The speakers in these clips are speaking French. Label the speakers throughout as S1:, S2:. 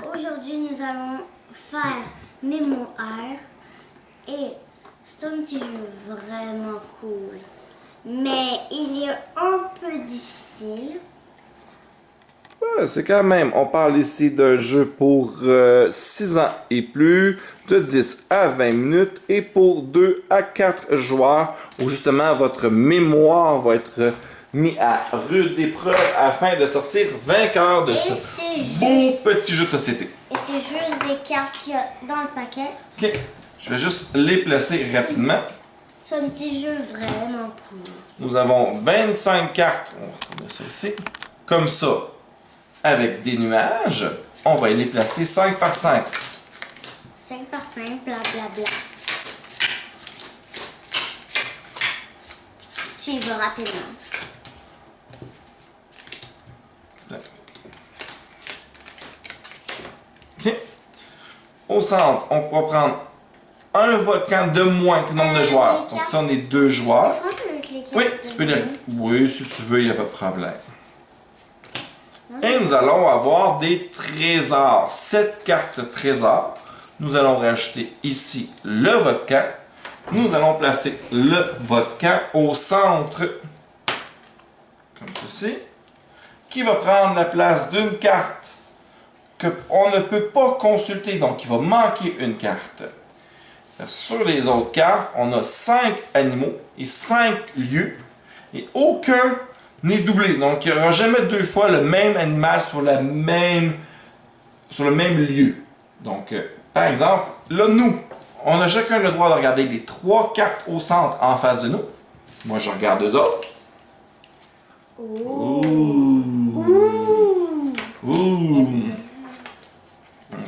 S1: Aujourd'hui, nous allons faire mémoire et c'est un petit jeu vraiment cool. Mais il est un peu difficile.
S2: Ouais, c'est quand même, on parle ici d'un jeu pour 6 ans et plus, de 10 à 20 minutes et pour 2 à 4 joueurs où justement votre mémoire va être mise à rude épreuve afin de sortir vainqueur de ce beau petit jeu de société.
S1: Et c'est juste des cartes qu'il y a dans le paquet.
S2: Ok, je vais juste les placer rapidement.
S1: C'est un petit jeu vraiment cool.
S2: Nous avons 25 cartes, on va retourner ça ici, comme ça. Avec des nuages, on va les placer 5 par 5.
S1: 5 par 5, blablabla. Tu y vas rapidement.
S2: Okay. Au centre, on pourra prendre un volcan de moins que le nombre de joueurs. Donc ça, on est 2 joueurs.
S1: Est-ce qu'on peut mettre les cartes?
S2: Oui, tu peux les... Oui, si tu veux, il n'y a pas de problème. Et nous allons avoir des trésors. 7 cartes trésors. Nous allons rajouter ici le volcan. Nous allons placer le volcan au centre, comme ceci, qui va prendre la place d'une carte qu'on ne peut pas consulter, donc il va manquer une carte. Sur les autres cartes, on a 5 animaux et 5 lieux, et aucun n'est doublé. Donc, il n'y aura jamais 2 fois le même animal sur le même lieu. Donc, par exemple, là, nous, on a chacun le droit de regarder les 3 cartes au centre en face de nous. Moi, je regarde eux autres. Ouh.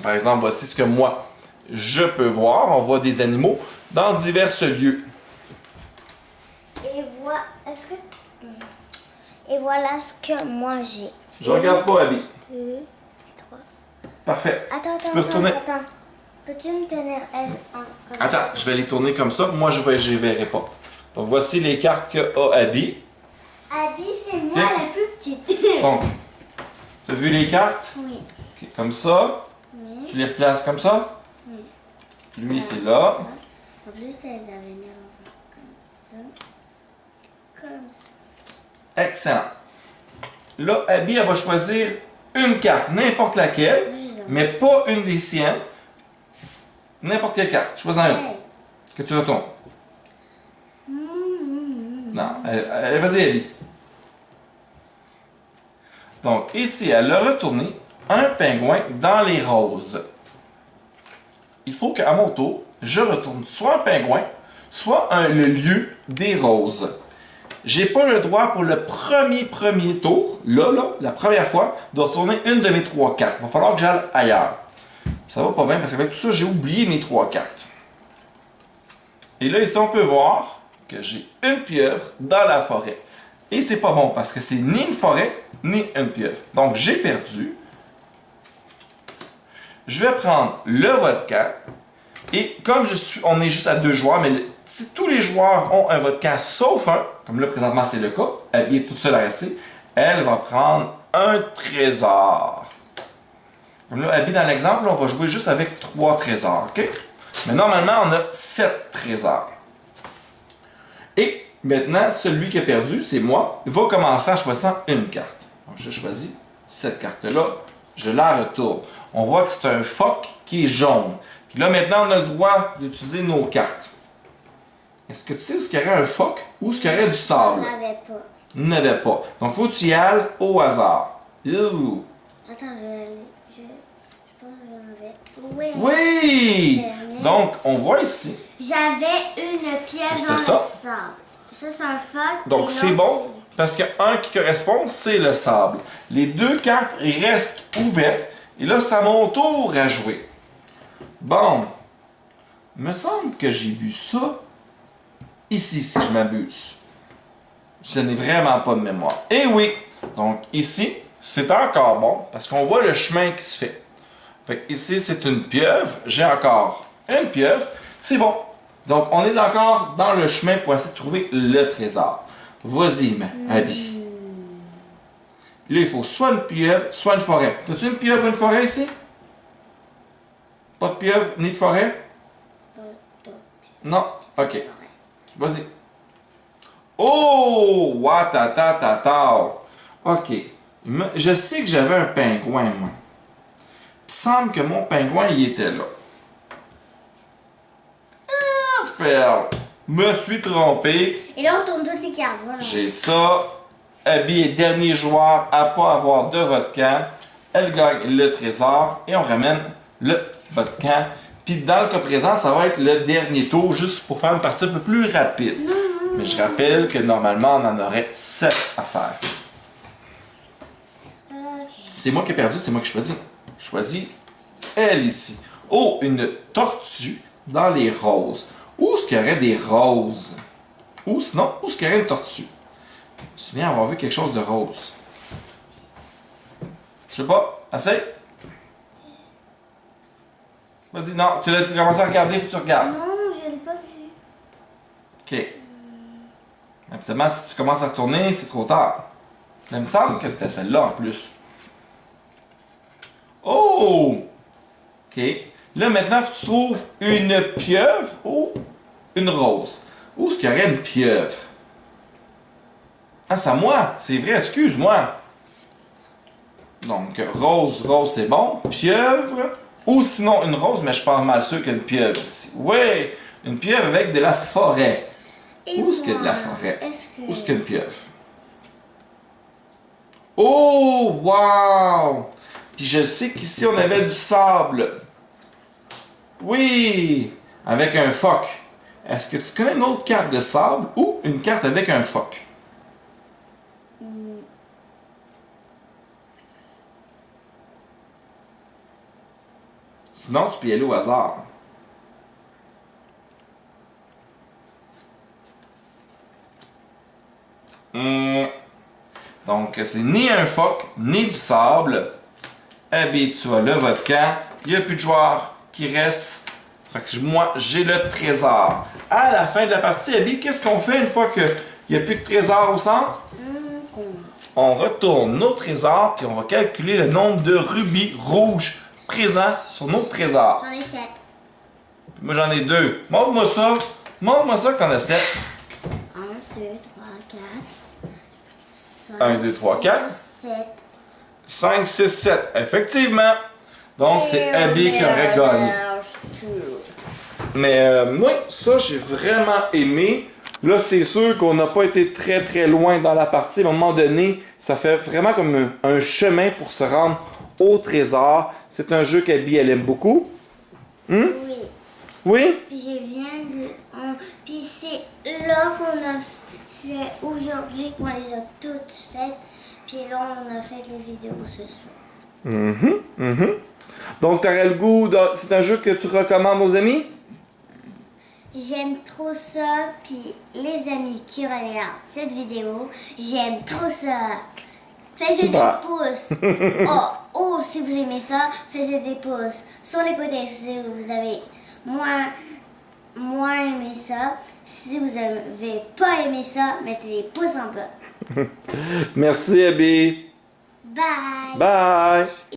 S2: Par exemple, voici ce que moi, je peux voir. On voit des animaux dans divers lieux.
S1: Et voilà ce que moi j'ai.
S2: Je regarde pas, Abby.
S1: 2 et 3.
S2: Parfait.
S1: Attends,
S2: Tu peux retourner.
S1: attends. Peux-tu me tenir elle en comme ça?
S2: Attends, je vais les tourner comme ça. Moi, je ne verrai pas. Donc, voici les cartes qu'a Abby.
S1: Abby, c'est moi
S2: Tiens.
S1: la plus petite.
S2: Donc, tu as vu les cartes?
S1: Oui.
S2: Ok, comme ça.
S1: Oui.
S2: Tu les replaces comme ça.
S1: Oui.
S2: Lui, c'est là.
S1: En plus, elles avaient mis comme ça. Comme ça.
S2: Excellent. Là, Abby, elle va choisir une carte, n'importe laquelle,
S1: Moi, je les ai
S2: mais pas une des siennes. N'importe quelle carte. Choisis une.
S1: Hey.
S2: Que tu retournes. Non, vas-y, Abby. Donc, ici, elle a retourné un pingouin dans les roses. Il faut qu'à mon tour, je retourne soit un pingouin, soit le lieu des roses. J'ai pas le droit pour le premier tour, là, la première fois, de retourner une de mes 3 cartes. Il va falloir que j'aille ailleurs. Ça va pas bien parce qu'avec tout ça, j'ai oublié mes 3 cartes. Et là, ici, on peut voir que j'ai une pieuvre dans la forêt. Et c'est pas bon parce que c'est ni une forêt, ni une pieuvre. Donc, j'ai perdu. Je vais prendre le volcan. Et comme on est juste à 2 joueurs, mais si tous les joueurs ont un volcan sauf un, comme là présentement c'est le cas, elle est toute seule à rester, elle va prendre un trésor. Comme là, Abby, dans l'exemple, on va jouer juste avec 3 trésors, ok? Mais normalement, on a 7 trésors. Et maintenant, celui qui a perdu, c'est moi, va commencer en choisissant une carte. Donc, je choisis cette carte-là, je la retourne. On voit que c'est un phoque qui est jaune. Puis là, maintenant, on a le droit d'utiliser nos cartes. Est-ce que tu sais où il y aurait un phoque ou où il y aurait du sable?
S1: On n'avait pas.
S2: Il n'y en avait pas. Donc, faut que tu y ailles au hasard. Ouh.
S1: Attends, je pense que j'en avais.
S2: Oui! Donc, on voit ici.
S1: J'avais une pieuvre
S2: C'est
S1: dans
S2: ça.
S1: le sable. Ça, c'est un phoque.
S2: Donc,
S1: et
S2: c'est
S1: l'autre,
S2: bon parce que un qui correspond, c'est le sable. Les 2 cartes restent ouvertes. Et là, c'est à mon tour à jouer. Bon. Il me semble que j'ai vu ça ici, si je m'abuse. Je n'ai vraiment pas de mémoire. Et oui! Donc, ici, c'est encore bon parce qu'on voit le chemin qui se fait. Fait que ici, c'est une pieuvre. J'ai encore une pieuvre. C'est bon. Donc, on est encore dans le chemin pour essayer de trouver le trésor. Vas-y, Abby. Là, il faut soit une pieuvre, soit une forêt. As-tu une pieuvre ou une forêt ici? Pas de pieuvre ni de forêt?
S1: Pas de
S2: Non? Ok.
S1: forêt.
S2: Vas-y. Oh! Watatatata! Ok. Je sais que j'avais un pingouin, moi. Il semble que mon pingouin, il était là. Ah, Fer! Me suis trompé.
S1: Et là, on tourne toutes les cartes. Voilà.
S2: J'ai ça. Abby est dernier joueur à pas avoir de votre camp. Elle gagne le trésor et on ramène le votre camp. Puis dans le cas présent, ça va être le dernier tour juste pour faire une partie un peu plus rapide. Mais je rappelle que normalement, on en aurait 7 à faire.
S1: Ok.
S2: C'est moi qui ai perdu, c'est moi qui choisis. Je choisis elle ici. Oh, une tortue dans les roses. Où est-ce qu'il y aurait des roses? Ou sinon, où est-ce qu'il y aurait une tortue? Je me souviens avoir vu quelque chose de rose. Je sais pas. Assez? Vas-y, non, tu l'as commencé à regarder, faut que tu regardes.
S1: Non, je l'ai pas vu.
S2: Ok. Habituellement, si tu commences à tourner, c'est trop tard. Il me semble que c'était celle-là en plus. Oh! Ok. Là, maintenant, il faut que tu trouves une pieuvre ou une rose. Où est-ce qu'il y aurait une pieuvre? Ah, c'est à moi. C'est vrai, excuse-moi. Donc, rose, c'est bon. Pieuvre. Ou sinon une rose, mais je pense mal sûr qu'il y a une pieuvre ici. Oui, une pieuvre avec de la forêt.
S1: Et
S2: Où est-ce qu'il y a de la
S1: moi,
S2: forêt?
S1: Est-ce que...
S2: Où est-ce qu'il y a une pieuvre? Oh, wow! Puis je sais qu'ici, on avait du sable. Oui! Avec un phoque. Est-ce que tu connais une autre carte de sable ou une carte avec un phoque? Sinon, tu peux y aller au hasard. Donc, c'est ni un phoque, ni du sable. Eh bien, tu as le votre camp. Il n'y a plus de joueurs qui restent. Fait que moi, j'ai le trésor. À la fin de la partie, Abby, qu'est-ce qu'on fait une fois qu'il n'y a plus de trésor au centre? On retourne nos trésors, puis on va calculer le nombre de rubis rouges présents sur nos trésors.
S1: J'en ai 7.
S2: Moi, j'en ai 2. Montre-moi ça. Montre-moi ça qu'on a 7.
S1: 1, 2, 3, 4, 5,
S2: 1, 2, 3, 4.
S1: 7.
S2: 5, 6, 7. Effectivement. Donc, c'est Abby qui aurait gagné. Mais moi, ça, j'ai vraiment aimé. Là, c'est sûr qu'on n'a pas été très très loin dans la partie. À un moment donné, ça fait vraiment comme un chemin pour se rendre au trésor. C'est un jeu qu'Abby, elle aime beaucoup.
S1: Oui.
S2: Oui?
S1: Puis je viens de... Puis c'est là qu'on a... C'est aujourd'hui qu'on les a toutes faites. Puis là, on a fait les vidéos ce soir.
S2: Donc, t'aurais le goût c'est un jeu que tu recommandes aux amis?
S1: J'aime trop ça. Puis les amis qui regardent cette vidéo, j'aime trop ça. Faites des
S2: Super.
S1: pouces. Oh, si vous aimez ça, faites des pouces. Sur les côtés, si vous avez moins aimé ça. Si vous n'avez pas aimé ça, mettez des pouces en bas.
S2: Merci, Abby.
S1: Bye.
S2: Bye.